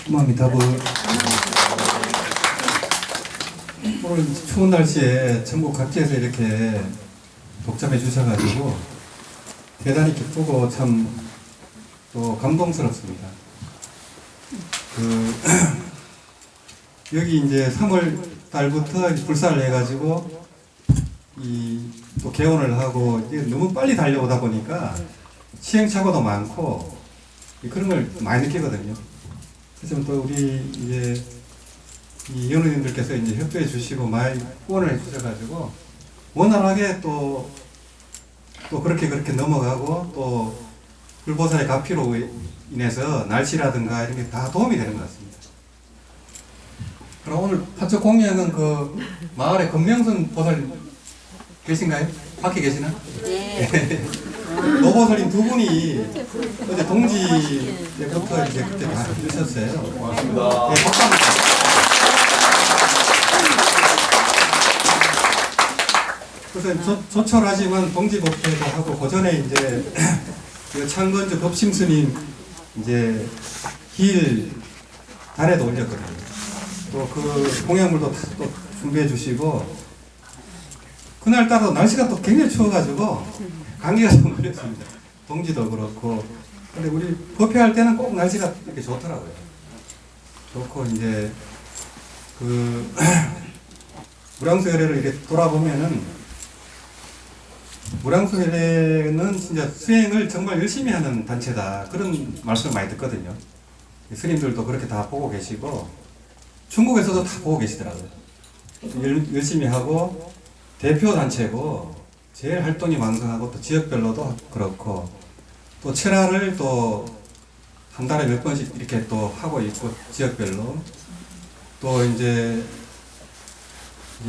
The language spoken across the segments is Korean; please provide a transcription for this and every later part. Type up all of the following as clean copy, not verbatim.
고맙습니다. 오늘 추운 날씨에 전국 각지에서 이렇게 독점해 주셔가지고 대단히 기쁘고 참 또 감동스럽습니다. 여기 이제 3월 달부터 불사를 해가지고 또 개원을 하고 이게 너무 빨리 달려오다 보니까 시행착오도 많고 그런 걸 많이 느끼거든요. 그래서 또 우리 이제 이 연우님들께서 이제 협조해 주시고 많이 후원을 해 주셔가지고 원활하게 또 그렇게 넘어가고 또 불보살의 가피로 인해서 날씨라든가 이런 게 다 도움이 되는 것 같습니다. 그럼 오늘 파초 공양은 그 마을에 금명선 보살 계신가요? 밖에 계시나? 네. 노보살님 두 분이 어제 동지 때부터 이제 그때 다 해주셨어요. 고맙습니다. 네, 박수 한번 그래서 조촐하지만 동지법회도 하고 그 전에 이제 그 창건주 법심 스님 이제 길 달에도 올렸거든요. 또 그 공양물도 또 준비해 주시고 그날따라 날씨가 또 굉장히 추워가지고 감기가 좀 걸렸습니다. 동지도 그렇고. 근데 우리 법회할 때는 꼭 날씨가 이렇게 좋더라고요. 좋고 이제 무량수열애를 이렇게 돌아보면은 무량수열애는 진짜 수행을 정말 열심히 하는 단체다 그런 말씀을 많이 듣거든요. 스님들도 그렇게 다 보고 계시고 중국에서도 다 보고 계시더라고요. 열심히 하고 대표 단체고 제일 활동이 왕성하고 또 지역별로도 그렇고 또 철화를 또 한 달에 몇 번씩 이렇게 또 하고 있고 지역별로 또 이제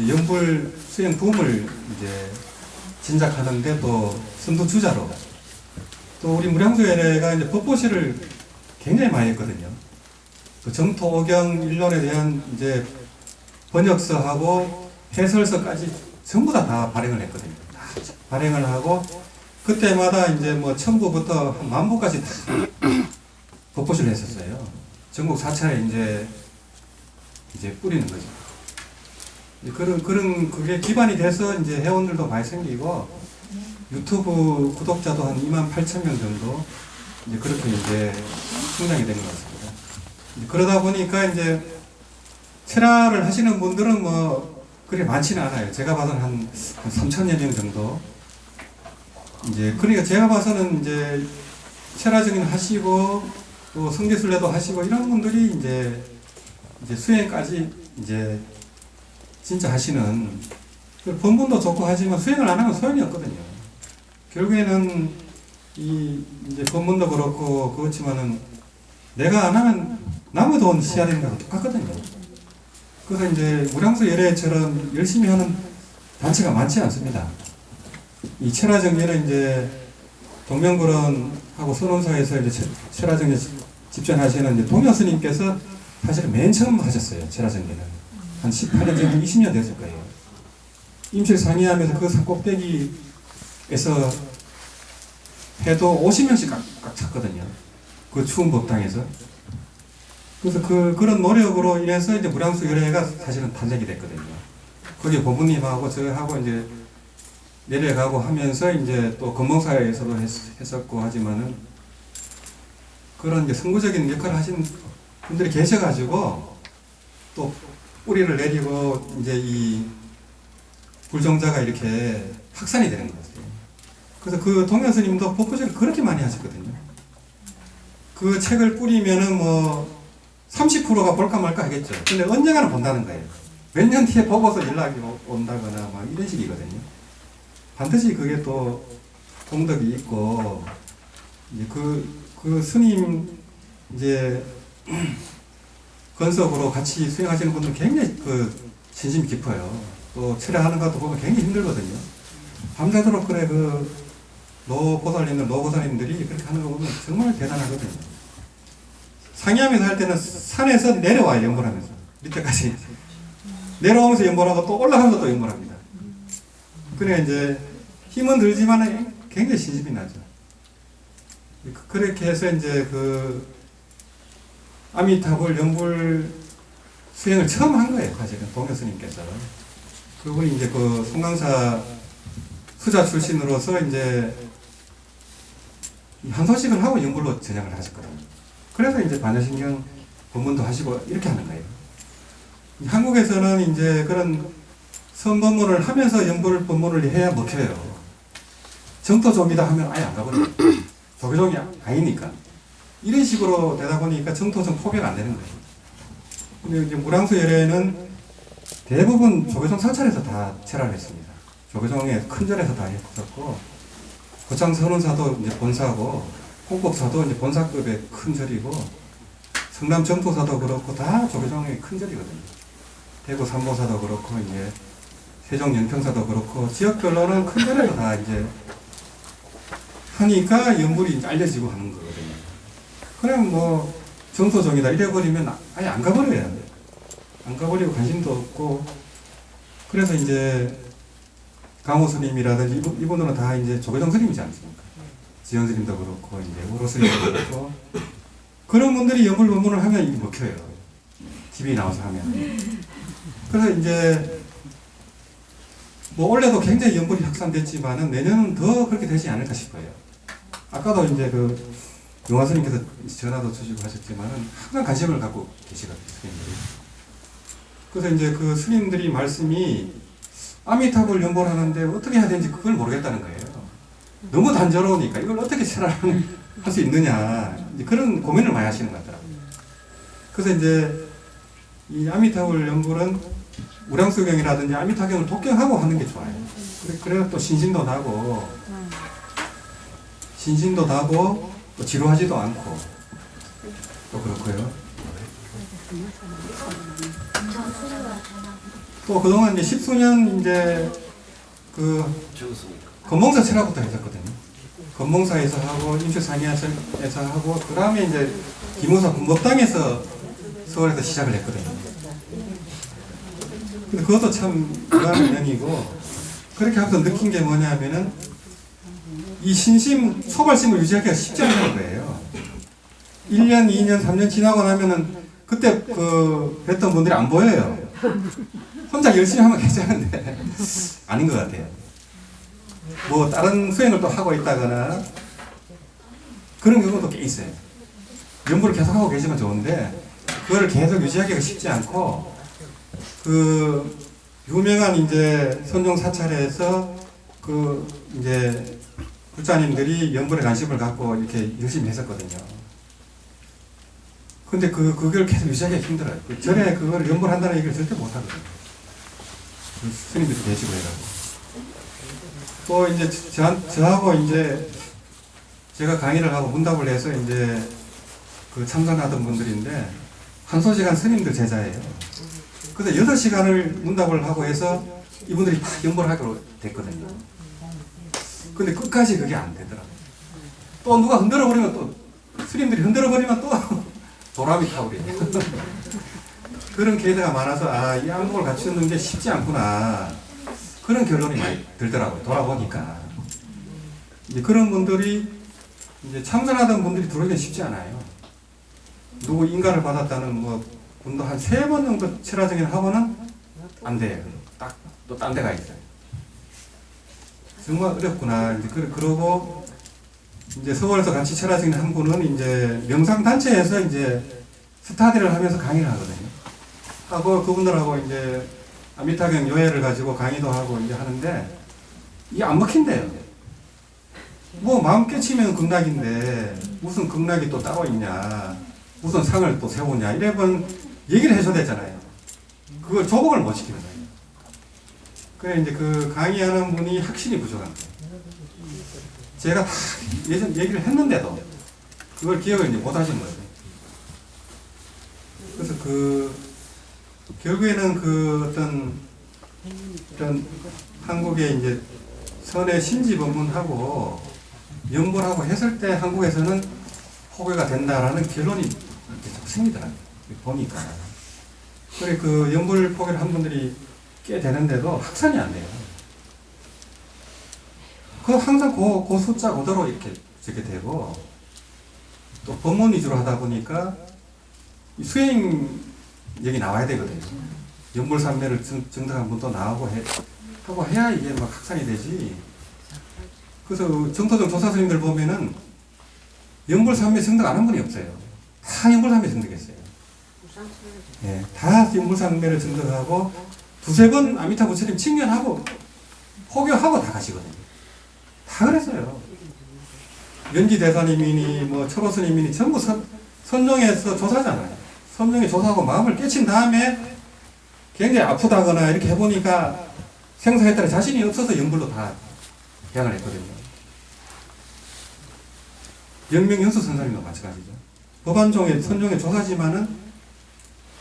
연불 수행 붐을 이제 진작하는데 또 선두주자로 또 우리 무량수열애가 이제 법보시를 굉장히 많이 했거든요. 그 정토오경 일론에 대한 이제 번역서하고 해설서까지 전부 다 발행을 했거든요. 다 발행을 하고 그때마다 이제 뭐 천부부터 한 만부까지 다 법보시를 했었어요. 전국 4차에 이제 뿌리는 거죠. 그게 기반이 돼서 이제 회원들도 많이 생기고 유튜브 구독자도 한 28,000명 정도 이제 그렇게 이제 성장이 되는 것 같습니다. 그러다 보니까 이제 철화를 하시는 분들은 뭐 그리 많지는 않아요. 제가 봐서는 한 3,000여 명 정도. 이제 그러니까 제가 봐서는 이제 철화증인 하시고 또 성지순례도 하시고 이런 분들이 이제 수행까지 이제 진짜 하시는 본분도 좋고 하지만 수행을 안 하면 소용이 없거든요. 결국에는 이제 본문도 그렇고 그렇지만은 내가 안 하면 남의 돈 시야 되는 거랑 똑같거든요. 그래서 이제 무량수열애처럼 열심히 하는 단체가 많지 않습니다. 이 철화정리는 이제 동명불원하고 선원사에서 이제 철화정리 집전하시는 이제 동여 스님께서 사실은 맨 처음 하셨어요. 철화정리는 한 18년 전에 20년 됐을 거예요. 임실 상의하면서 그 산 꼭대기에서 해도 50명씩 꽉 찼거든요. 그 추운 법당에서. 그래서 그런 노력으로 인해서 이제 무량수열애가 사실은 탄생이 됐거든요. 거기 고부님하고 저하고 이제 내려가고 하면서 이제 또 금봉사에서도 했었고 하지만은 그런 이제 선구적인 역할을 하신 분들이 계셔가지고 또 뿌리를 내리고 이제 이 불종자가 이렇게 확산이 되는 것 같아요. 그래서 그 동현스님도 법보시를 그렇게 많이 하셨거든요. 그 책을 뿌리면은 뭐 30%가 볼까 말까 하겠죠. 근데 언젠가는 본다는 거예요. 몇 년 뒤에 보고서 연락이 온다거나 막 이런 식이거든요. 반드시 그게 또 공덕이 있고 이제 그 스님 이제 건석으로 같이 수행하시는 분들 굉장히 진심이 깊어요. 또 철회하는 것도 보면 굉장히 힘들거든요. 밤새도록 그래 노보살님들이 그렇게 하는 거 보면 정말 대단하거든요. 상의하면서 할 때는 산에서 내려와요. 연보하면서 밑에까지 내려오면서 연보하고 또 올라가면서 또 연보합니다. 그래 이제 힘은 들지만 굉장히 신심이 나죠. 그렇게 해서 이제 아미타불 연불 수행을 처음 한 거예요. 사실은 동요 스님께서. 그분이 이제 그 송강사 수자 출신으로서 이제 한소식을 하고 연불로 전향을 하셨거든요. 그래서 이제 반야신경 법문도 하시고 이렇게 하는 거예요. 한국에서는 이제 그런 선법문을 하면서 연불 법문을 해야 먹혀요. 정토종이다 하면 아예 안 가버려요. 조계종이 아니니까. 이런 식으로 되다 보니까 정토종 포기가 안 되는 거예요. 근데 이제 무량수 열애는 대부분 조계종 사찰에서 다 철학을 했습니다. 조계종의 큰 절에서 다 했었고, 고창 선원사도 이제 본사고, 홍법사도 이제 본사급의 큰 절이고, 성남 정토사도 그렇고 다 조계종의 큰 절이거든요. 대구 삼보사도 그렇고 이제 세종 연평사도 그렇고 지역별로는 큰 절에서 다 이제 하니까 연불이 이제 알려지고 하는 거거든요. 그럼 뭐 정토종이다 이래버리면 아예 안 가버려야 돼. 안 가버리고 관심도 없고 그래서 이제 강호 스님이라든지 이분들은 다 이제 조계종 스님이지 않습니까? 지연 스님도 그렇고 이제 우로 스님도 그렇고 그런 분들이 연불 법문을 하면 이게 먹혀요. TV에 나와서 하면. 그래서 이제 뭐 원래도 굉장히 연불이 확산됐지만은 내년은 더 그렇게 되지 않을까 싶어요. 아까도 이제 그 용화 스님께서 전화도 주시고 하셨지만은 항상 관심을 갖고 계시거든요, 스님들이. 그래서 이제 그 스님들이 말씀이 아미타불 연불하는데 어떻게 해야 되는지 그걸 모르겠다는 거예요. 너무 단조로우니까 이걸 어떻게 할 수 있느냐 그런 고민을 많이 하시는 것 같더라고요. 그래서 이제 이 아미타불 연불은 우량수경이라든지 아미타경을 독경하고 하는 게 좋아요. 그래야 또 신심도 나고 또 지루하지도 않고 또 그렇고요. 또 그동안 이제 10수년 이제 그 건봉사 철학부터 했었거든요. 건봉사에서 하고 인출상의에서 하고 그 다음에 이제 기무사 군법당에서 서울에서 시작을 했거든요. 근데 그것도 참 유한한 면이고 그렇게 하면서 느낀 게 뭐냐면은 이 신심, 소발심을 유지하기가 쉽지 않은 거예요. 1년, 2년, 3년 지나고 나면은 그때 그 뵀던 분들이 안 보여요. 혼자 열심히 하면 괜찮은데 아닌 것 같아요. 뭐 다른 수행을 또 하고 있다거나 그런 경우도 꽤 있어요. 연구를 계속 하고 계시면 좋은데 그걸 계속 유지하기가 쉽지 않고 그 유명한 이제 선종 사찰에서 그 이제 불자님들이 연불에 관심을 갖고 이렇게 열심히 했었거든요. 근데 그걸 계속 유지하기가 힘들어요. 전에 그걸 연불한다는 얘기를 절대 못 하거든요. 스님들도 계시고 해가지고. 또 이제 저하고 이제 제가 강의를 하고 문답을 해서 이제 그 참선하던 분들인데 한소시간 스님들 제자예요. 그래서 8시간을 문답을 하고 해서 이분들이 다 연불하기로 됐거든요. 근데 끝까지 그게 안 되더라고요. 또 누가 흔들어버리면 또 스님들이 흔들어버리면 또 도람이 타오르요. 그런 계대가 많아서 이 안목을 갖추는 게 쉽지 않구나. 그런 결론이 많이 들더라고요. 돌아보니까. 이제 그런 분들이 이제 참선하던 분들이 들어오기가 쉽지 않아요. 누구 인가를 받았다는 뭐 분도 한 3번 정도 철화정인 하고는 안 돼요. 딱 또 딴 데가 있어요. 정말 어렵구나. 이제 그러고 이제 서울에서 같이 철화정인 한 분은 이제 명상단체에서 이제 스타디를 하면서 강의를 하거든요. 하고 그분들하고 이제 아미타경 요해를 가지고 강의도 하고 이제 하는데 이게 안 먹힌대요. 뭐 마음 깨치면 극락인데 무슨 극락이 또 따로 있냐, 무슨 상을 또 세우냐 이래번 얘기를 해줘야 되잖아요. 그걸 조복을 못 시키는 거예요. 그래 이제 그 강의하는 분이 확신이 부족한 거예요. 제가 다 예전 얘기를 했는데도 그걸 기억을 이제 못 하시는 거예요. 그래서 결국에는 어떤 한국의 이제 선의 신지 법문하고 연불하고 했을 때 한국에서는 포교가 된다라는 결론이 계속 생기더라고요. 보니까. 그래 그 연불 포교를 한 분들이 꽤 되는데도 확산이 안 돼요. 그 항상 그 숫자 그대로 이렇게 되고 또 법문 위주로 하다 보니까 수행력이 나와야 되거든요. 연불산매를 증득한 분도 나오고 하고 해야 이게 막 확산이 되지. 그래서 정토정 조사 스님들 보면은 연불산매 증득 안 한 분이 없어요. 다 연불산매 증득했어요. 예, 다 연불산매를 증득하고 두세 번 아미타 부처님 칭견하고 포교하고 다 가시거든요. 다 그랬어요. 연지 대사님이니 뭐 철호 스님이니 전부 선종에서 조사잖아요. 선종에 조사하고 마음을 깨친 다음에 굉장히 아프다거나 이렇게 해보니까 생사했다는 자신이 없어서 연불로 다 대항을 했거든요. 영명연수 선사님도 마찬가지죠. 법안종의 선종의 조사지만은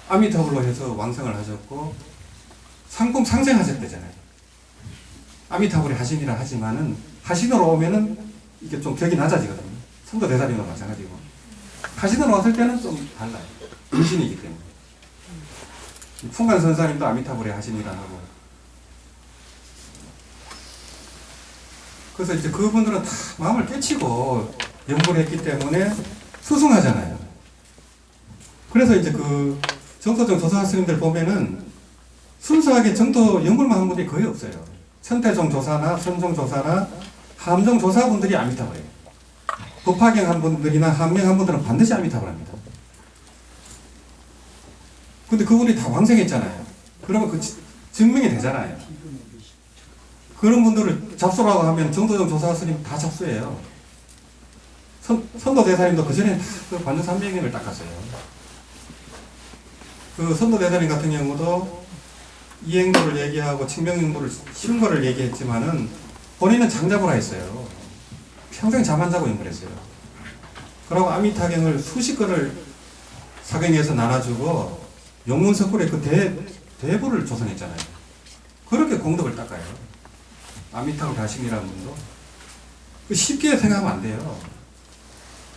아미타불로 해서 왕성을 하셨고 상품 상생하셨대잖아요. 아미타불이 하신이라 하지만은 하신으로 오면은 이게 좀 격이 낮아지거든요. 선도 대사님도 마찬가지고 하신으로 왔을 때는 좀 달라요. 인신이기 때문에. 풍간 선사님도 아미타불에 하신이라 하고 그래서 이제 그분들은 다 마음을 깨치고 연구를 했기 때문에 수승하잖아요. 그래서 이제 그 정토정 조사 스님들 보면은 순수하게 정토 연구만 한 분들이 거의 없어요. 천태종 조사나 선종 조사나 함종 조사분들이 아미타불이에요. 법화경 한 분들이나 한명 한 분들은 반드시 아미타불 합니다. 근데 그분이 다 왕생했잖아요. 그러면 그 증명이 되잖아요. 그런 분들을 잡수라고 하면 정도정 조사 스님 다 잡수예요. 선도 대사님도 그 전에 그 관중 300명을 닦았어요. 그 선도 대사님 같은 경우도 이행도를 얘기하고 칭명행도를 쉬운 거를 얘기했지만은 본인은 장잡으라 했어요. 평생 잠 안 자고 연구했어요. 그러고 아미타경을 수십 건을 사경에서 나눠주고 용문석굴에 그 대부를 조성했잖아요. 그렇게 공덕을 닦아요. 아미타불 가심이라는 분도. 쉽게 생각하면 안 돼요.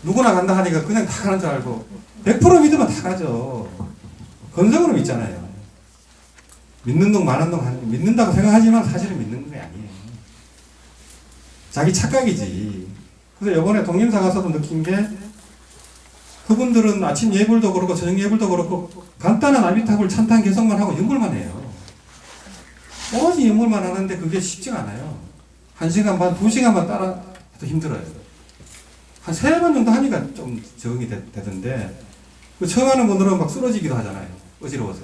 누구나 간다 하니까 그냥 다 가는 줄 알고 100% 믿으면 다 가죠. 건성으로 믿잖아요. 믿는 동 마는 동 믿는다고 생각하지만 사실은 믿는 게 아니에요. 자기 착각이지. 그래서 이번에 동림사 가서도 느낀 게 그분들은 아침 예불도 그렇고 저녁 예불도 그렇고 간단한 아미타불 찬탄 개성만 하고 연불만 해요. 오로지 연불만 하는데 그게 쉽지가 않아요. 1시간 반, 2시간만 따라 해도 힘들어요. 한 3번 정도 하니까 좀 적응이 되던데 그 처음 하는 분들은 막 쓰러지기도 하잖아요. 어지러워서.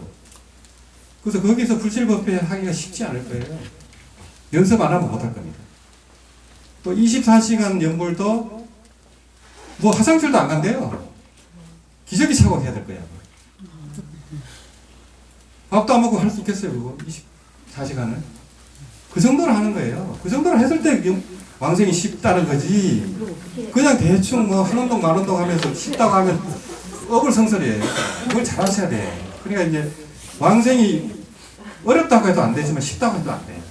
그래서 거기서 불실법회 하기가 쉽지 않을 거예요. 연습 안 하면 못할 겁니다. 또 24시간 연불도 뭐 화장실도 안 간대요. 기저귀 차고 해야 될 거야. 밥도 안 먹고 할 수 있겠어요, 그거? 24시간을? 그 정도로 하는 거예요. 그 정도로 했을 때 왕생이 쉽다는 거지. 그냥 대충 뭐 한운동 만운동 하면서 쉽다고 하면 어불성설이에요. 그걸 잘 하셔야 돼. 그러니까 이제 왕생이 어렵다고 해도 안 되지만 쉽다고 해도 안 돼요.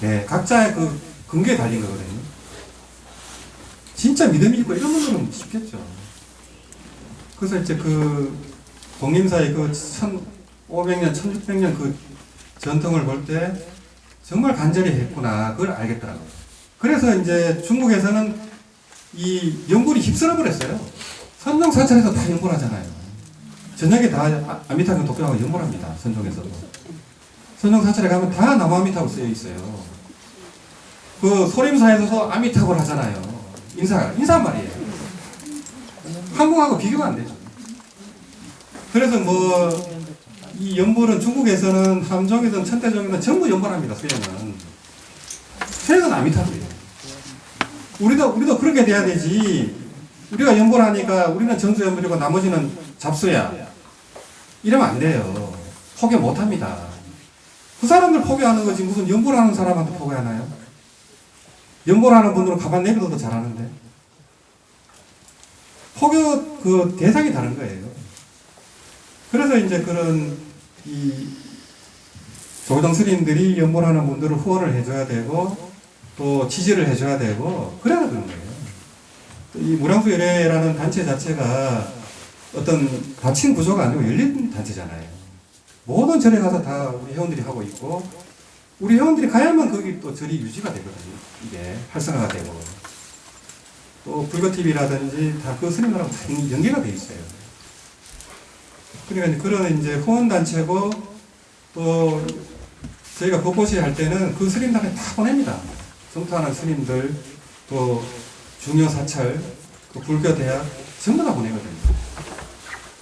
네, 각자의 그 근거에 달린 거거든요. 진짜 믿음이 있고 이런 분들은 쉽겠죠. 그래서 이제 그 동림사의 그 1500년, 1600년 그 전통을 볼 때 정말 간절히 했구나. 그걸 알겠더라고요. 그래서 이제 중국에서는 이 연불이 휩쓸어 버렸어요. 선종사찰에서 다 연불하잖아요. 저녁에 다 아미타불 독경하고 연불합니다. 선종에서도. 선종사찰에 가면 다 나무아미타불 쓰여 있어요. 그 소림사에서도 아미타불 하잖아요. 인사 말이에요. 한국하고 비교가 안 되죠. 그래서 뭐 이 연불은 중국에서는 함종이든 천태종이든 전부 연불합니다. 수행은 아미타불이에요. 우리도 그렇게 돼야 되지. 우리가 연불하니까 우리는 전수연불이고 나머지는 잡수야. 이러면 안 돼요. 포교 못합니다. 그 사람들 포교하는 거지 무슨 연불하는 사람한테 포교하나요? 연불하는 분들은 가만 내비둬도 잘하는데. 포교 그 대상이 다른 거예요. 그래서 이제 그런 이 조정 스님들이 연불하는 분들을 후원을 해줘야 되고 또 지지를 해줘야 되고 그래야 그런 거예요. 이 무량수열애라는 단체 자체가 어떤 닫힌 구조가 아니고 열린 단체잖아요. 모든 절에 가서 다 우리 회원들이 하고 있고 우리 회원들이 가야만 거기 또 절이 유지가 되거든요. 이게 활성화가 되고 또 불거TV라든지 다 그 스님들하고 다 연계가 돼 있어요. 그러니까 이제 그런 이제 후원단체고 또 저희가 법보시 할 때는 그 스님들한테 다 보냅니다. 성토하는 스님들, 또 중요 사찰, 또 불교 대학 전부 다 보내거든요.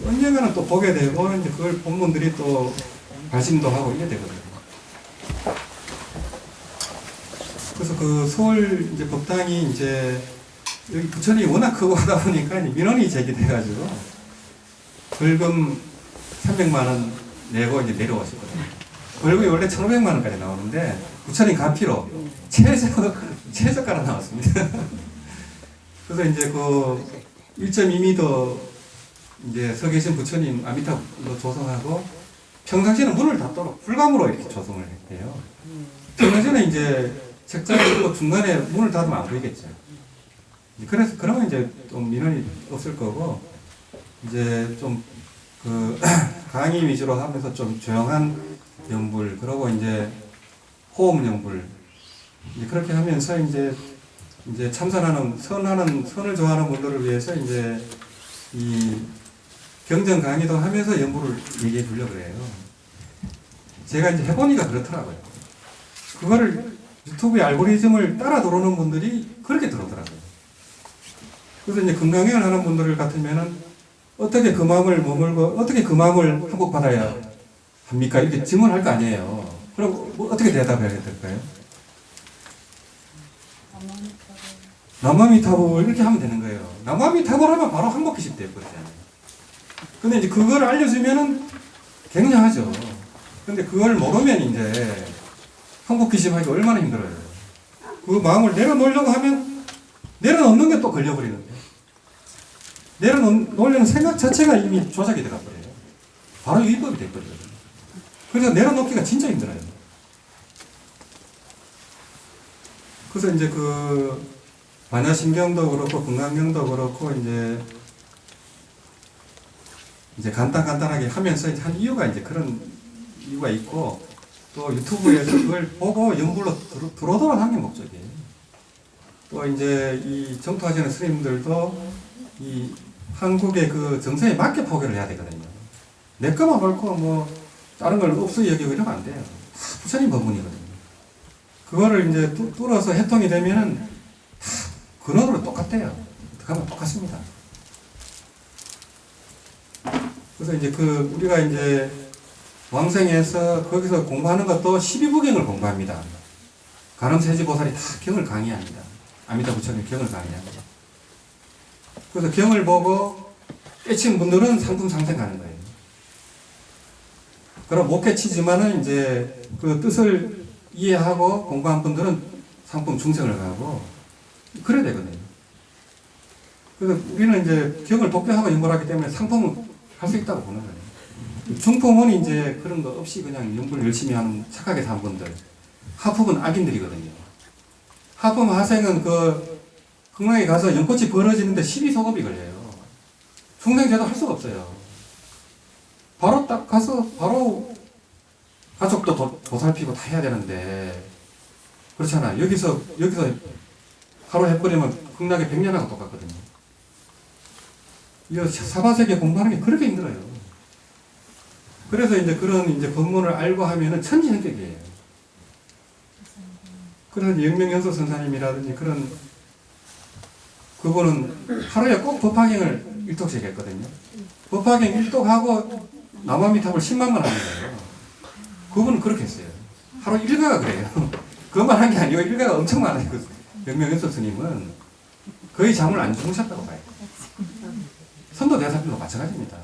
언젠가는 또 보게 되고 이제 그걸 본문들이 또 발심도 하고 이게 되거든요. 그래서 그 서울 이제 법당이 이제 여기 부천이 워낙 크고 하다 보니까 민원이 제기돼가지고 벌금 300만 원 내고 이제 내려오셨거든요. 벌금이 원래 1,500만 원까지 나오는데 부천이 가피로 최저가로 나왔습니다. 그래서 이제 그 1.2m 이제 서 계신 부처님 아미타불로 조성하고 평상시에는 문을 닫도록 불감으로 이렇게 조성을 했대요. 평상시에는 이제 책장을 들고 중간에 문을 닫으면 안 보이겠죠. 그래서 그러면 이제 좀 민원이 없을 거고 이제 좀 그 강의 위주로 하면서 좀 조용한 연불 그러고 이제 호흡 연불 이제 그렇게 하면서 이제 참선하는 선을 좋아하는 분들을 위해서 이제 이 경전 강의도 하면서 연불을 얘기해 주려고 그래요. 제가 이제 해보니까 그렇더라고요. 그거를 유튜브의 알고리즘을 따라 들어오는 분들이 그렇게 들어오더라고요. 그래서 이제 건강행을 하는 분들 같으면은 어떻게 그 마음을 머물고 어떻게 그 마음을 회복받아야 합니까? 이렇게 질문할 거 아니에요. 그럼 뭐 어떻게 대답해야 될까요? 남아미타불 이렇게 하면 되는 거예요. 남아미타불 하면 바로 한복기식 돼버리잖아요. 근데 이제 그걸 알려주면은 굉장하죠. 근데 그걸 모르면 이제 한복기식 하기가 얼마나 힘들어요. 그 마음을 내려놓으려고 하면 내려놓는 게 또 걸려버리는데. 내려놓으려는 생각 자체가 이미 조작이 돼가버려요. 바로 위법이 돼버려요. 그래서 내려놓기가 진짜 힘들어요. 그래서 이제 그 반야신경도 그렇고 건강경도 그렇고 이제 간단하게 하면서 한 이유가 이제 그런 이유가 있고 또 유튜브에서 그걸 보고 연불로 들어오도록 하는 게 목적이에요. 또 이제 이 정토하시는 스님들도 이 한국의 그 정서에 맞게 포교를 해야 되거든요. 내 것만 옳고 뭐 다른 걸 없어 여기고 이러면 안 돼요. 부처님 법문이거든요. 그거를 이제 뚫어서 해통이 되면은 다 근원으로 똑같대요. 그러면 똑같습니다. 그래서 이제 그 우리가 이제 왕생에서 거기서 공부하는 것도 12부경을 공부합니다. 가늠세지보살이 다 경을 강의합니다. 아미타 부처님 경을 강의합니다. 그래서 경을 보고 깨친 분들은 상품 상생 가는 거예요. 그럼 못 깨치지만은 이제 그 뜻을 이해하고 공부한 분들은 상품 중생을 가고 그래야 되거든요. 그래서 우리는 이제 경을 독해하고 연불하기 때문에 상품을 할 수 있다고 보는 거예요. 중품은 이제 그런 거 없이 그냥 연불 열심히 하는 착하게 산 분들. 하품은 악인들이거든요. 하품 하생은 그 극락에 가서 연꽃이 벌어지는데 12소급이 걸려요. 중생제도 할 수가 없어요. 바로 딱 가서 바로 가족도 보살피고 다 해야 되는데 그렇잖아. 여기서 하루 해버리면 극락의 100년하고 똑같거든요. 이 사바세계 공부하는 게 그렇게 힘들어요. 그래서 이제 그런 이제 법문을 알고 하면은 천지성격이에요. 그래서 영명연소 선사님이라든지 그분은 하루에 꼭 법화경을 일독씩 했거든요. 법화경 일독하고 남아미탑을 10만 번 하는 거예요. 그분은 그렇게 했어요. 하루 일가가 그래요. 그것만 한 게 아니고 일가가 엄청 많아요. 영명연소 스님은 거의 잠을 안 주무셨다고 봐요. 선도대사님도 마찬가지입니다.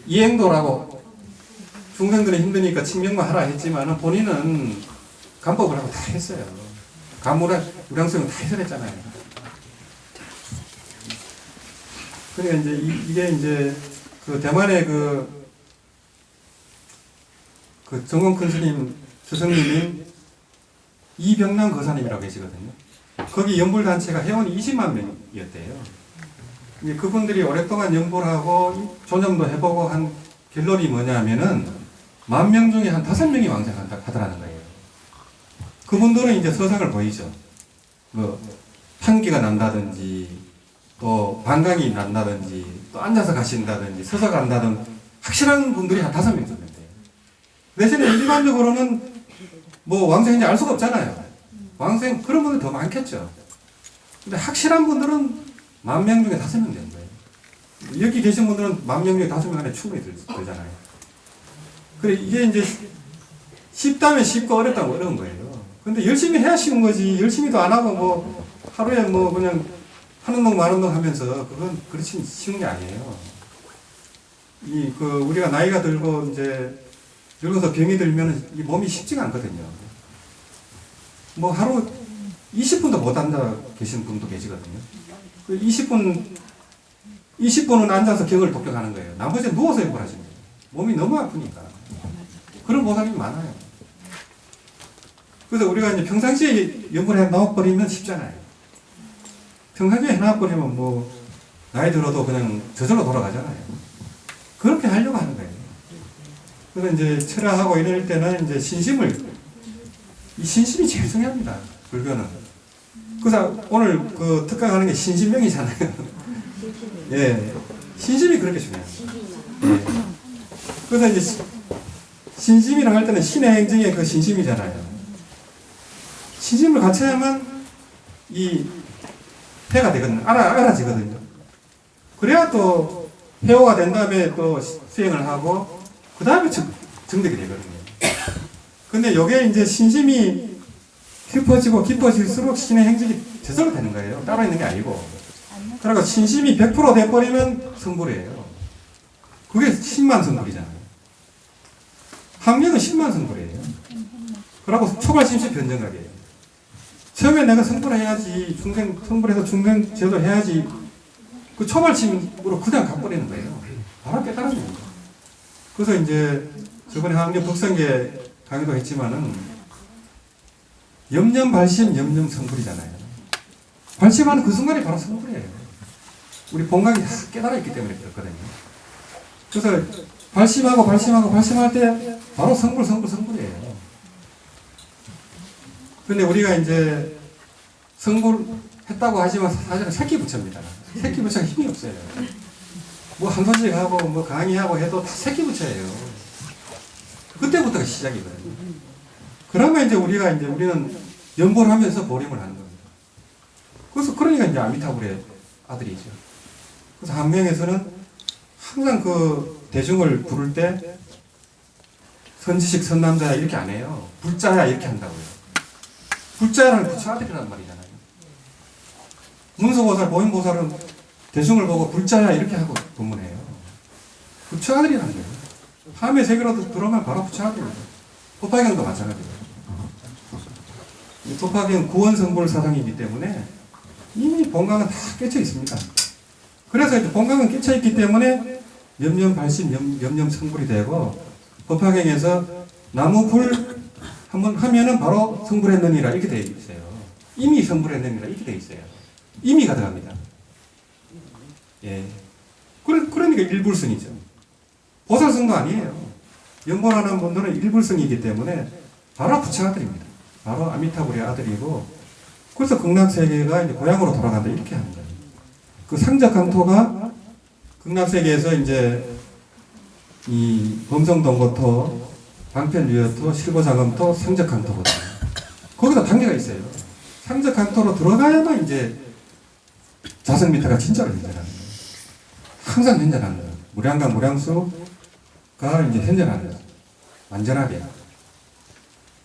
이행도라고 중생들이 힘드니까 칭명만 하라 했지만 본인은 간법을 하고 다 했어요. 우량성은 다 해설했잖아요. 그러니까 이제 이게 이제 그 대만의 그 정원 큰 스님 스승님인 이병남 거사님이라고 계시거든요. 거기 연불단체가 회원이 20만 명이었대요. 그분들이 오랫동안 연불하고 조념도 해보고 한 결론이 뭐냐면은 10,000명 중에 한 5명이 왕생한다 하더라는 거예요. 그분들은 이제 서상을 보이죠. 뭐 판기가 난다든지 또 방광이 난다든지 또 앉아서 가신다든지 서서 간다든지 확실한 분들이 한 5명 정도 돼요. 대신에 일반적으로는 뭐 왕생인지 알 수가 없잖아요. 왕생 그런 분들 더 많겠죠. 근데 확실한 분들은 10,000명 중에 5명 되는 거예요. 여기 계신 분들은 10,000명 중에 5명 안에 충분히 들잖아요. 그래 이게 이제 쉽다면 쉽고 어렵다면 어려운 거예요. 근데 열심히 해야 쉬운 거지. 열심히도 안 하고 뭐 하루에 뭐 그냥 하는 동 마는 동 하면서 그건 그렇지 쉬운 게 아니에요. 우리가 나이가 들고 이제 늙어서 병이 들면 이 몸이 쉽지가 않거든요. 뭐 하루 20분도 못 앉아 계신 분도 계시거든요. 20분은 앉아서 경을 독경하는 거예요. 나머지는 누워서 연구를 하시는 거예요. 몸이 너무 아프니까. 그런 보살님이 많아요. 그래서 우리가 이제 평상시에 연구를 해 나와버리면 쉽잖아요. 평상시에 해 나와버리면 뭐, 나이 들어도 그냥 저절로 돌아가잖아요. 그렇게 하려고 하는 거예요. 그래서 이제 철학하고 이럴 때는 이제 이 신심이 제일 중요합니다. 불교는. 그래서 오늘 그 특강하는 게 신심명이잖아요. 예. 신심이 그렇게 중요해요. 예. 그래서 이제 신심이라고 할 때는 신의 행정의 그 신심이잖아요. 신심을 갖춰야만 이 회가 되거든요. 알아지거든요. 그래야 또 회오가 된 다음에 또 수행을 하고 그 다음에 정득이 되거든요. 근데 요게 이제 신심이 깊어질수록 신의 행적이 저절로 되는 거예요. 따로 있는 게 아니고. 그러니까 신심이 100% 돼버리면 성불이에요. 그게 10만 성불이잖아요. 학명은 10만 성불이에요. 그러고 초발심시 변정각이에요. 처음에 내가 성불해야지, 성불해서 중생 제도 해야지, 그 초발심으로 그냥 가버리는 거예요. 바로 깨달은 겁니다. 그래서 이제 저번에 한경 법성계 강의도 했지만은 염념발심, 염념성불이잖아요. 발심하는 그 순간이 바로 성불이에요. 우리 본각이 다 깨달아 있기 때문에 그렇거든요. 그래서 발심할 때 바로 성불이에요. 근데 우리가 이제 성불했다고 하지만 사실은 새끼부처입니다. 새끼부처가 힘이 없어요. 뭐 한 소식 하고 뭐 강의하고 해도 다 새끼부처예요. 그때부터가 시작이거든요. 그러면 이제 우리는 연보를 하면서 보림을 하는 겁니다. 그러니까 이제 아미타불의 아들이죠. 그래서 한명에서는 항상 그 대중을 부를 때 선지식 선남자야 이렇게 안 해요. 불자야 이렇게 한다고요. 불자라는 부처 아들이란 말이잖아요. 문수보살, 보인보살은 대중을 보고 불자야 이렇게 하고 본문해요. 부처 아들이라는 거예요. 함의 세계로 들어오면 바로 부처 아들입니다. 토파경도 마찬가지예요. 토파경 구원성불 사상이기 때문에 이미 본강은 다 깨쳐 있습니다. 그래서 이제 본강은 깨쳐 있기 때문에 염념발심, 염념성불이 되고 법화경에서 나무 불 한번 하면은 바로 성불했느니라 이렇게 되어 있어요. 이미 성불했느니라 이렇게 되어 있어요. 이미가 들어갑니다. 예. 그러니까 일불성이죠. 보살성도 아니에요. 연보라는 분들은 일불성이기 때문에 바로 부처 아들입니다. 바로 아미타불의 아들이고, 그래서 극락세계가 이제 고향으로 돌아간다 이렇게 하는 거예요. 그 상적강토가 극락세계에서 이제 이 범성동고토, 방편유효토, 실고자금토, 상적강토거든요. 거기다 단계가 있어요. 상적강토로 들어가야만 이제 자성미타가 진짜로 현존하는 거예요. 항상 현존하는 거예요. 무량강, 무량수가 이제 현존하는 거예요. 완전하게.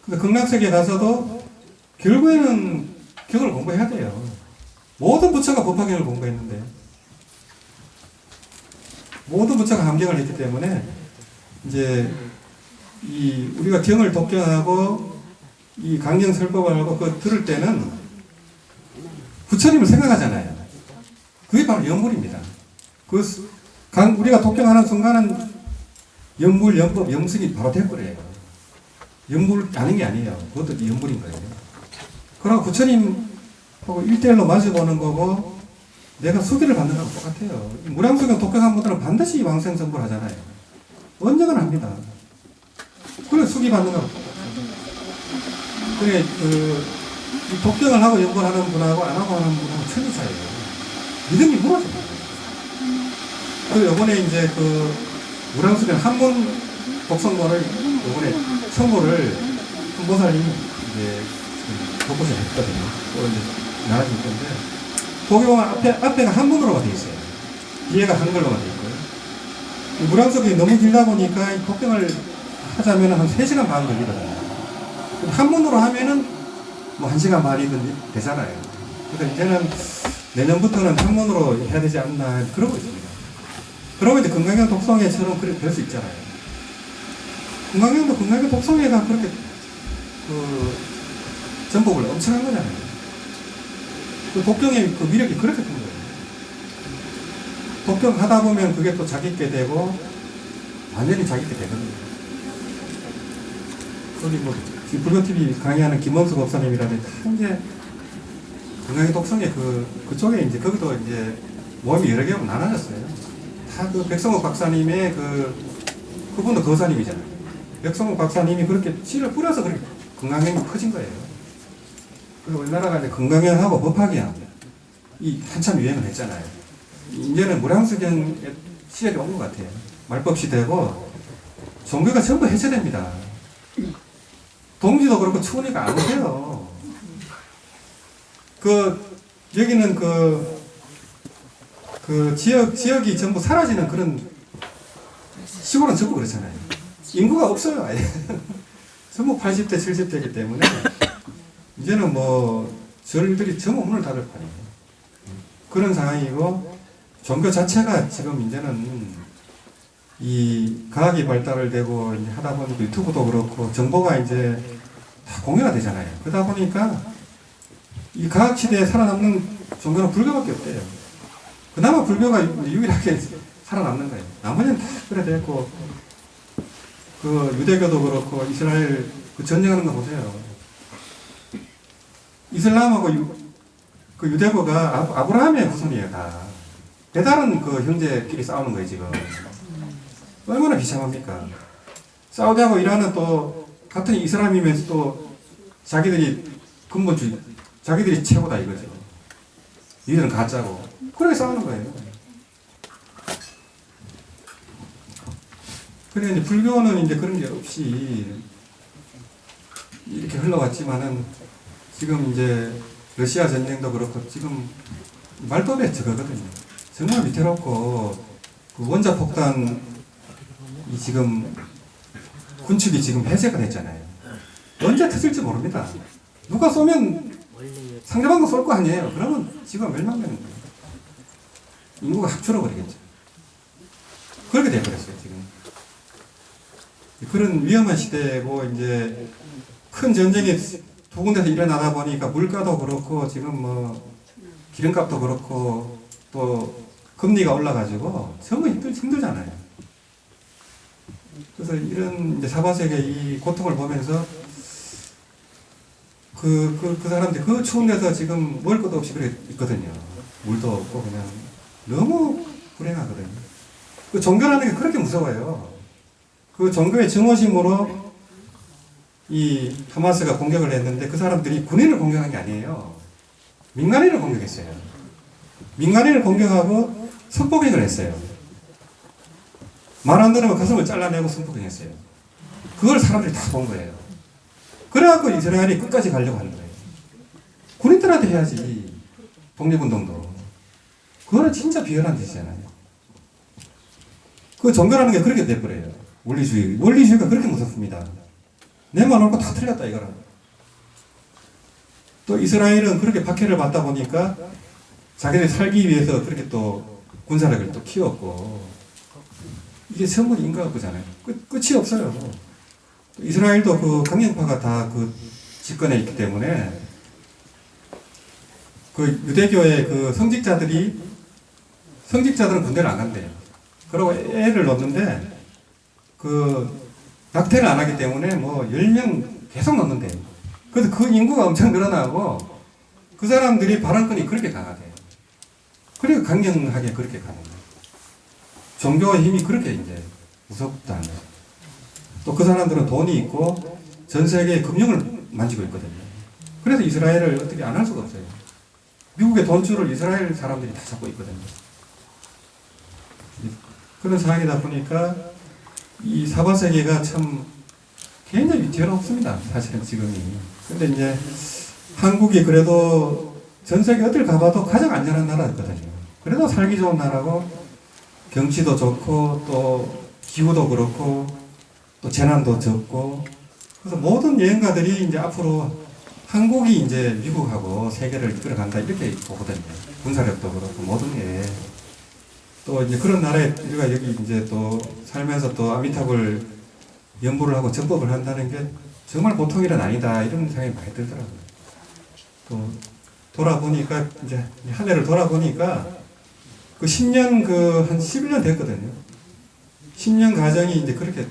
근데 극락세계에 가서도 결국에는 경을 공부해야 돼요. 모든 부처가 법화경을 공부했는데 모든 부처가 함경을 했기 때문에 이제 우리가 경을 독경하고 이 강경 설법을 하고 그거 들을 때는 부처님을 생각하잖아요. 그게 바로 연불입니다. 우리가 독경하는 순간은 연불, 연법, 염승이 바로 돼버려요. 연불 아는 게 아니에요. 그것도 연불인 거예요. 그러고 부처님하고 1대1로 마주보는 거고 내가 수기를 받는 거랑 똑같아요. 무량수경 독경한 분들은 반드시 왕생성불 하잖아요. 언젠간 합니다. 그래 수기 받는 거랑 똑같아요. 그래 이 독경을 하고 연불하는 분하고 안 하고 하는 분하고 천지 차이예요. 믿음이 무너져요. 그리고 이번에 이제 우랑수는 한문 독성본을 이번에 청구를 홍보사님이 이제 독고시를 했거든요. 또 이제 나아질 건데 독일어는 앞에가 한문으로가 되어 있어요. 뒤에가 한글로가 되어 있고요. 우랑수이 너무 길다 보니까 독경을 하자면 한 3시간 반 걸리거든요. 한문으로 하면은 뭐 1시간 반이든 되잖아요. 그래서 이제는 내년부터는 한문으로 해야 되지 않나 그러고 있습니다. 그러면 이제 건강형 독성회처럼 그렇게 될 수 있잖아요. 건강형도 건강형 독성회가 그렇게 전복을 엄청 한 거잖아요. 그 독경의 그 위력이 그렇게 큰 거예요. 독경 하다 보면 그게 또 자기게 되고 완전히 자기게 되거든요. 거기 뭐 불교TV 강의하는 김원수 법사님이라든지 이제 건강형 독성회 그쪽에 이제 거기도 이제 모임이 여러 개로 나눠졌어요. 다 그 백성욱 박사님의 그분도 거사님이잖아요. 백성욱 박사님이 그렇게 씨를 뿌려서 그렇게 건강형이 커진 거예요. 그리고 우리나라가 이제 건강형하고 법학이야 이 한참 유행을 했잖아요. 이제는 무량수경 시절이 온 것 같아요. 말법 시대고 종교가 전부 해체됩니다. 동지도 그렇고 추우니까 안 오세요. 여기는 지역이 전부 사라지는 그런 시골은 전부 그렇잖아요. 인구가 없어요, 아예. 전부 80대, 70대이기 때문에 이제는 뭐 절들이 전부 문을 닫을 판이에요. 그런 상황이고 종교 자체가 지금 이제는 이 과학이 발달을 되고 이제 하다 보니까 유튜브도 그렇고 정보가 이제 다 공유가 되잖아요. 그러다 보니까 이 과학 시대에 살아남는 종교는 불교밖에 없대요. 그나마 불교가 유일하게 살아남는 거예요. 나머지는 다 그래 됐고 그 유대교도 그렇고 이스라엘 그 전쟁하는 거 보세요. 이슬람하고 그 유대교가 아브라함의 후손이에요, 다. 배다른 그 형제끼리 싸우는 거예요, 지금. 얼마나 비참합니까? 사우디하고 이란은 또 같은 이슬람이면서 또 자기들이 근본주의, 자기들이 최고다 이거죠. 이들은 가짜고. 그렇게 싸우는 거예요. 그래 이제 불교는 이제 그런 게 없이 이렇게 흘러왔지만은 지금 이제 러시아 전쟁도 그렇고 지금 말법에 저거거든요. 정말 위태롭고 그 원자 폭탄이 지금 군축이 지금 해제가 됐잖아요. 언제 터질지 모릅니다. 누가 쏘면 상대방도 쏠 거 아니에요. 그러면 지구가 멸망되는 거예요. 인구가 확 줄어버리겠죠. 그렇게 돼버렸어요, 지금. 그런 위험한 시대고, 이제, 큰 전쟁이 두 군데서 일어나다 보니까 물가도 그렇고, 지금 뭐, 기름값도 그렇고, 또, 금리가 올라가지고, 전부 힘들잖아요. 그래서 이런 이제 사바세계 이 고통을 보면서, 그 사람들이 그 추운 데서 지금 먹을 것도 없이 그래 있거든요. 물도 없고, 그냥. 너무 불행하거든요. 그 종교라는 게 그렇게 무서워요. 그 종교의 증오심으로 이 하마스가 공격을 했는데 그 사람들이 군인을 공격한 게 아니에요. 민간인을 공격했어요. 민간인을 공격하고 성폭행을 했어요. 말 안 들으면 가슴을 잘라내고 성폭행했어요. 그걸 사람들이 다 본 거예요. 그래갖고 이스라엘이 끝까지 가려고 하는 거예요. 군인들한테 해야지. 독립운동도. 그거는 진짜 비열한 짓이잖아요. 그 종교라는 게 그렇게 돼버려요. 원리주의. 원리주의가 그렇게 무섭습니다. 내 말 옳고 다 틀렸다 이거는. 또 이스라엘은 그렇게 박해를 받다 보니까 자기들이 살기 위해서 그렇게 또 군사력을 또 키웠고 이게 전부 인과거잖아요. 끝이 없어요. 또 이스라엘도 그 강경파가 다 그 집권에 있기 때문에 그 유대교의 그 성직자들은 군대를 안 간대요. 그리고 애를 넣는데, 낙태를 안 하기 때문에 뭐 10명 계속 넣는데요. 그래서 그 인구가 엄청 늘어나고, 그 사람들이 발언권이 그렇게 강하대요. 그리고 강경하게 그렇게 가는 거예요. 종교의 힘이 그렇게 이제 무섭다는 거예요. 또 그 사람들은 돈이 있고, 전 세계의 금융을 만지고 있거든요. 그래서 이스라엘을 어떻게 안 할 수가 없어요. 미국의 돈줄을 이스라엘 사람들이 다 잡고 있거든요. 그런 상황이다 보니까 이 사바 세계가 참 굉장히 위태롭습니다. 사실은 지금이. 근데 이제 한국이 그래도 전 세계 어딜 가봐도 가장 안전한 나라였거든요. 그래도 살기 좋은 나라고 경치도 좋고 또 기후도 그렇고 또 재난도 적고 그래서 모든 여행가들이 이제 앞으로 한국이 이제 미국하고 세계를 이끌어간다 이렇게 보거든요. 군사력도 그렇고 모든 게. 또 이제 그런 나라에 우리가 여기 이제 또 살면서 또 아미탑을 연구를 하고 정법을 한다는 게 정말 보통 일은 아니다 이런 생각이 많이 들더라고요. 또 돌아보니까 이제 한 해를 돌아보니까 그 10년 한 11년 됐거든요. 10년 과정이 이제 그렇게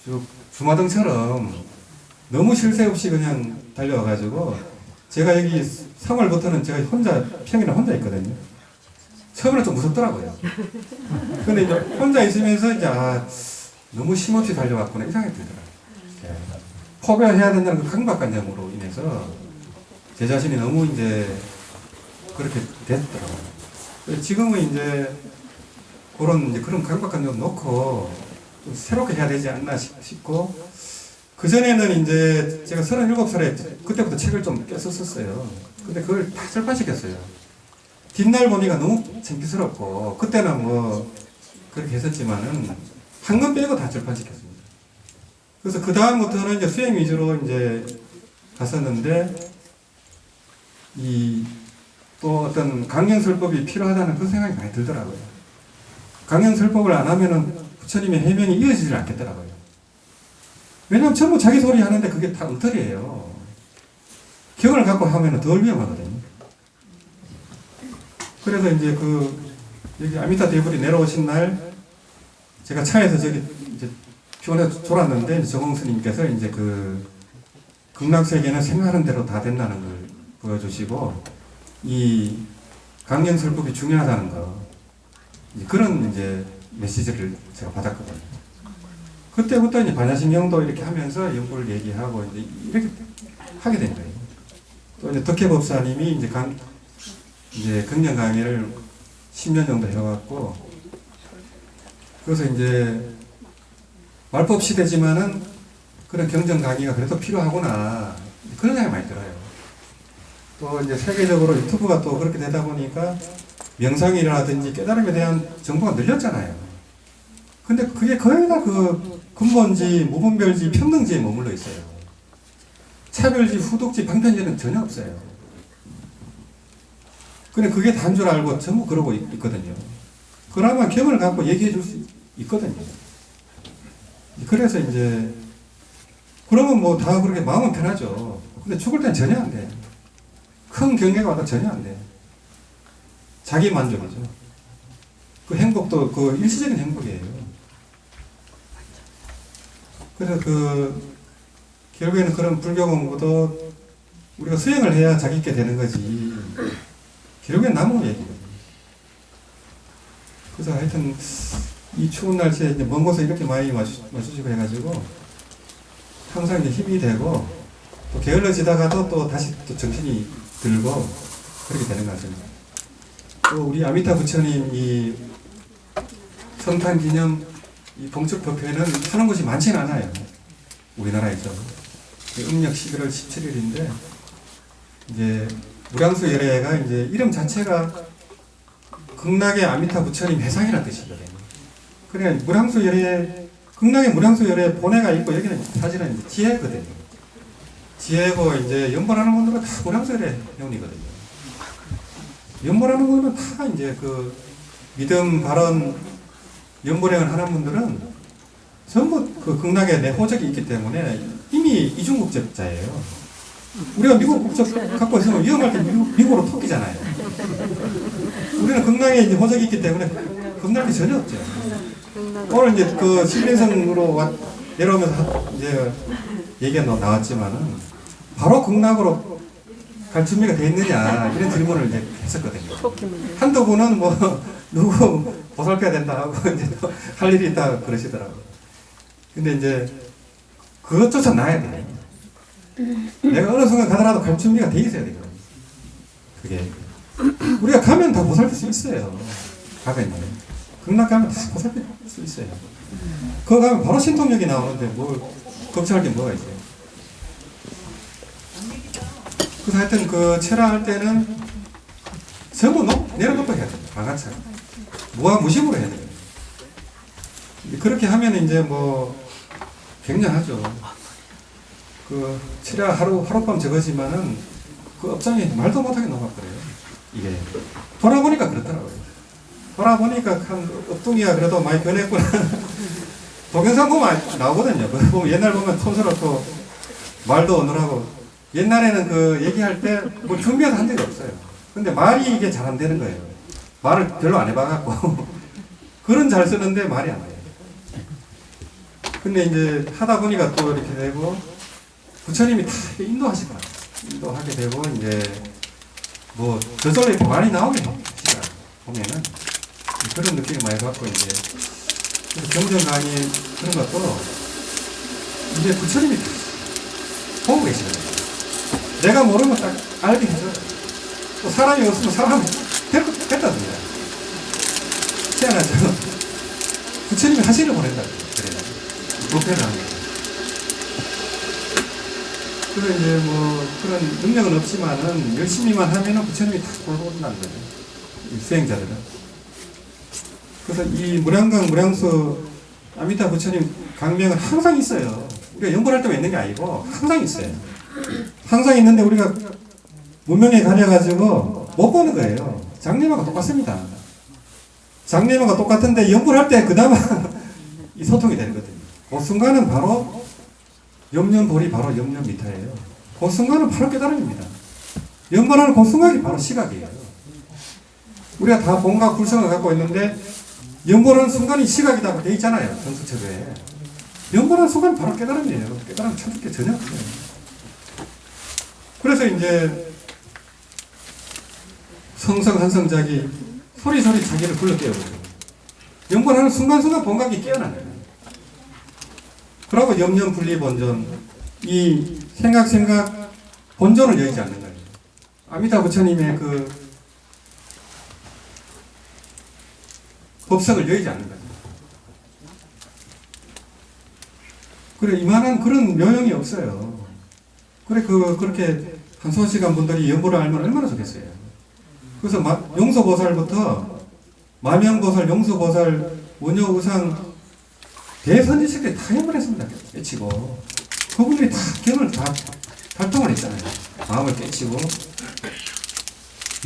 쭉 주마등처럼 너무 쉴 새 없이 그냥 달려와가지고 제가 여기 3월부터는 제가 평일에 혼자 있거든요. 처음에는 좀 무섭더라고요. 근데 이제 혼자 있으면서 이제 너무 힘없이 달려왔구나 이 생각이 들더라고요. 포기해야 된다는 그 강박관념으로 인해서 제 자신이 너무 이제 그렇게 됐더라고요. 지금은 이제 그런 강박관념을 놓고 좀 새롭게 해야 되지 않나 싶고 그전에는 이제 제가 37살에 그때부터 책을 좀 깼었어요. 근데 그걸 다 절판시켰어요. 뒷날 보니까 너무 창피스럽고 그때는 뭐 그렇게 했었지만은 한 권 빼고 다 절판시켰습니다. 그래서 그 다음부터는 이제 수행 위주로 이제 갔었는데 또 어떤 강연설법이 필요하다는 그런 생각이 많이 들더라고요. 강연설법을 안 하면은 부처님의 해명이 이어지질 않겠더라고요. 왜냐면 전부 자기 소리 하는데 그게 다 엉터리예요. 경을 갖고 하면은 덜 위험하거든요. 그래서 이제 여기 아미타 대불이 내려오신 날 제가 차에서 저기 이제 피곤해서 졸았는데 정홍 스님께서 이제 극락세계는 생각하는 대로 다 된다는 걸 보여주시고 이 강연설법이 중요하다는 거 그런 이제 메시지를 제가 받았거든요. 그때부터 이제 반야심경도 이렇게 하면서 연구를 얘기하고 이제 이렇게 하게 된 거예요. 또 이제 덕혜법사님이 이제 경전 강의를 10년 정도 해왔고, 그래서 이제 말법 시대지만은 그런 경전 강의가 그래도 필요하구나 그런 생각이 많이 들어요. 또 이제 세계적으로 유튜브가 또 그렇게 되다 보니까 명상이라든지 깨달음에 대한 정보가 늘렸잖아요. 근데 그게 거의 다 근본지, 무분별지, 평등지에 머물러 있어요. 차별지, 후독지, 방편지는 전혀 없어요. 근데 그게 다인 줄 알고 전부 그러고 있거든요. 그러면 경을 갖고 얘기해 줄 수 있거든요. 그래서 이제 그러면 뭐 다 그렇게 마음은 편하죠. 근데 죽을 땐 전혀 안 돼. 큰 경계가 와도 전혀 안 돼. 자기 만족이죠. 그 행복도 일시적인 행복이에요. 그래서 결국에는 그런 불교 공부도 우리가 수행을 해야 자기 있게 되는 거지. 결국엔 나무 얘기거든요. 그래서 하여튼 이 추운 날씨에 이제 먼 곳에 이렇게 많이 와주시고 해가지고 항상 이제 힘이 되고 또 게을러지다가도 또 다시 또 정신이 들고 그렇게 되는 것 같습니다. 또 우리 아미타 부처님 이 성탄 기념 이 봉축법회는 하는 곳이 많지는 않아요. 우리나라에서. 음력 11월 17일인데 이제 무량수 열애가 이제 이름 자체가 극락의 아미타 부처님 회상이라는 뜻이거든요. 그러니까 무량수 열애, 극락의 무량수 열애 본회가 있고 여기는 사실은 이제 지혜거든요. 지혜고 이제 연보라는 분들은 다 무량수 열애 회원이거든요. 연보라는 분들은 다 이제 믿음, 발언, 연보령을 하는 분들은 전부 극락에 내 호적이 있기 때문에 이미 이중국적자예요. 우리가 미국 국적 갖고 있으면 위험할 때 미국으로 토끼잖아요. 우리는 극락에 이제 호적이 있기 때문에 극락이 전혀 없죠. 오늘 이제 신림성으로 내려오면서 이제 얘기가 나왔지만은 바로 극락으로 갈 준비가 돼 있느냐 이런 질문을 이제 했었거든요. 한두 분은 뭐 누구 보살펴야 된다 하고 이제 할 일이 있다 그러시더라고요. 근데 이제 그것조차 나야 돼. 내가 어느 순간 가더라도 갈 준비가 돼 있어야 되거든요. 그게 우리가 가면 다 보살필 수 있어요. 가면요. 극락 가면 다 보살필 수 있어요. 그거 가면 바로 신통력이 나오는데 뭘 걱정할 게 뭐가 있어요. 그래서 하여튼 그 체라할 때는 전부 내려놓고 해야 돼요. 바가처럼. 무시무로 해야 돼요. 그렇게 하면 이제 뭐 굉장하죠. 그 체라 하룻밤 저거지만은 그 업장이 말도 못하게 녹아버려요. 이게 돌아보니까 그렇더라고요. 돌아보니까 한 엎둥이가 그래도 많이 변했구나. 동영상 보면 나오거든요. 보면 옛날 보면 촌스럽고 말도 어눌하고 옛날에는 그 얘기할 때 뭐 준비해서 한 적이 없어요. 근데 말이 이게 잘 안 되는 거예요. 말을 별로 안 해봐갖고 글은 잘 쓰는데 말이 안 돼요. 근데 이제 하다 보니까 또 이렇게 되고 부처님이 다 인도하시더라고요. 인도하게 되고 이제 뭐 저절로 이렇게 많이 나오게 합시다. 보면은 그런 느낌을 많이 받고 이제 경전 강의 그런 것도 이제 부처님이 보고 계시거든요. 내가 모르면 딱 알게 해줘요. 또 사람이 없으면 사람이 됐다든가. 희한하죠. 부처님이 하시를 보낸다. 그래요. 목표를 하는 거예요. 그런 이제 뭐 그런 능력은 없지만은 열심히만 하면은 부처님이 다 돌아온다는 거예요. 이 수행자들은. 그래서 이 무량강 무량수 아미타 부처님 강명은 항상 있어요. 우리가 연구할 때만 있는 게 아니고 항상 있어요. 항상 있는데 우리가 무명에 가려가지고 못 보는 거예요. 장님하고 똑같습니다. 장님하고 똑같은데 연구를 할 때 그나마 이 소통이 되거든요. 그 순간은 바로 염려볼이 바로 염려미타예요. 그 순간은 바로 깨달음입니다. 연관하는 그 순간이 바로 시각이에요. 우리가 다 본각 불성을 갖고 있는데 연관하는 순간이 시각이라고 되어 있잖아요. 전수체도에. 연관하는 순간이 바로 깨달음이에요. 깨달음 찾을 게 전혀 없어요. 그래서 이제 성성한성자기 소리소리 자기를 불러 깨워버려요. 연관하는 순간순간 본각이 깨어나는 거예요. 그러고 염념 분리 본전, 이 생각 본전을 여의지 않는 거예요. 아미타 부처님의 그 법성을 여의지 않는 거예요. 그래 이만한 그런 묘용이 없어요. 그래 그렇게 한소시간 분들이 연보를 알면 얼마나 좋겠어요. 그래서 용서보살부터 마명보살, 용서보살, 원효의상 대선지식들이 다 연구했습니다. 깨치고 그분들이 다 경을 다 활동을 했잖아요. 마음을 깨치고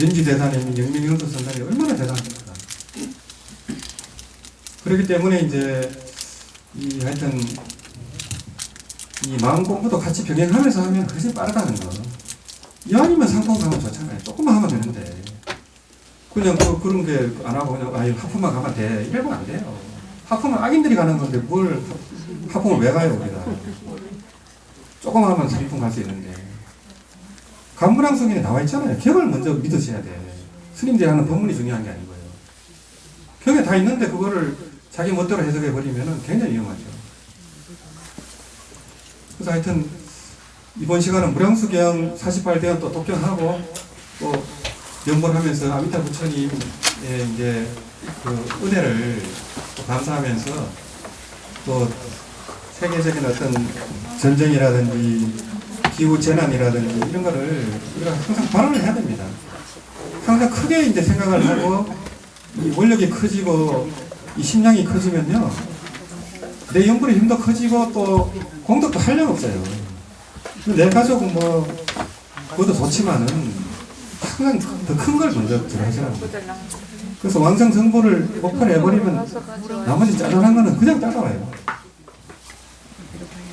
연지대사님, 영명영도선사님 얼마나 대단합니까? 그렇기 때문에 이제 하여튼 이 마음 공부도 같이 병행하면서 하면 훨씬 빠르다는 거. 이왕이면 상품 가면 좋잖아요. 조금만 하면 되는데 그냥 그런 게 안 하고 그냥 하품만 가면 돼. 이러면 안 돼요. 하품은 악인들이 가는 건데 뭘 하품을 왜 가요 우리가. 조금 하면 상품 갈 수 있는데 간무량성에 나와 있잖아요. 격을 먼저 믿으셔야 돼. 스님들이 하는 법문이 중요한 게 아니고요. 격에 다 있는데 그거를 자기 멋대로 해석해 버리면 굉장히 위험하죠. 그래서 하여튼 이번 시간은 무량수경 48대원 또 독경하고 또 연보하면서 아미타 부처님의 이제 그 은혜를 또 감사하면서 또 세계적인 어떤 전쟁이라든지 기후 재난이라든지 이런 거를 우리가 항상 발언을 해야 됩니다. 항상 크게 이제 생각을 하고 이 원력이 커지고 이 심량이 커지면요 내 연구의 힘도 커지고 또 공덕도 한량 없어요. 내 가족은 뭐 그것도 좋지만은 항상 더 큰 걸 먼저 들어가시라고. 그래서 왕성 정보를 목표로 해버리면 나머지 짜잘한 거는 그냥 따라와요.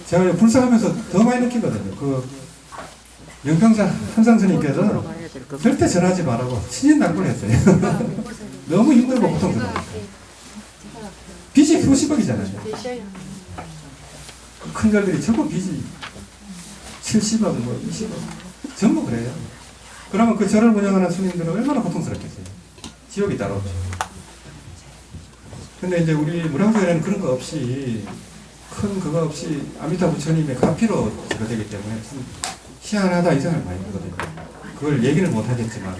제가 불사하면서 더 많이 느끼거든요. 그 영평사 한상스님께서 절대 절하지 말라고 신인당부를 했어요. 너무 힘들고 고통스러워요. 빚이 수십억이잖아요. 큰 절들이 전부 빚이 70억, 뭐 20억 전부 그래요. 그러면 그 절을 운영하는 스님들은 얼마나 고통스럽겠어요. 지옥이 따라오죠. 근데 이제 우리 무량소에는 그런 거 없이 큰 그거 없이 아미타 부처님의 가피로 제거되기 때문에 참 희한하다 이 생각을 많이 하거든요. 그걸 얘기를 못 하겠지만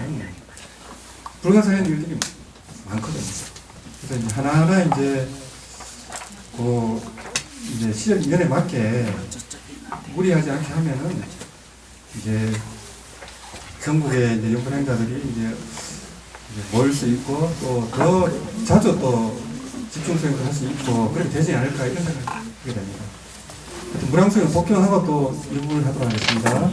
불가사의한 일들이 많거든요. 그래서 이제 하나하나 이제 시절 인연에 맞게 무리하지 않게 하면은 이제 전국의 이제 연구행자들이 이제 모일 수 있고 또 더 자주 또 집중 수행도 할 수 있고 그렇게 되지 않을까 이런 생각이 들게 됩니다. 무량수행 복귀하고 또 연구를 하도록 하겠습니다.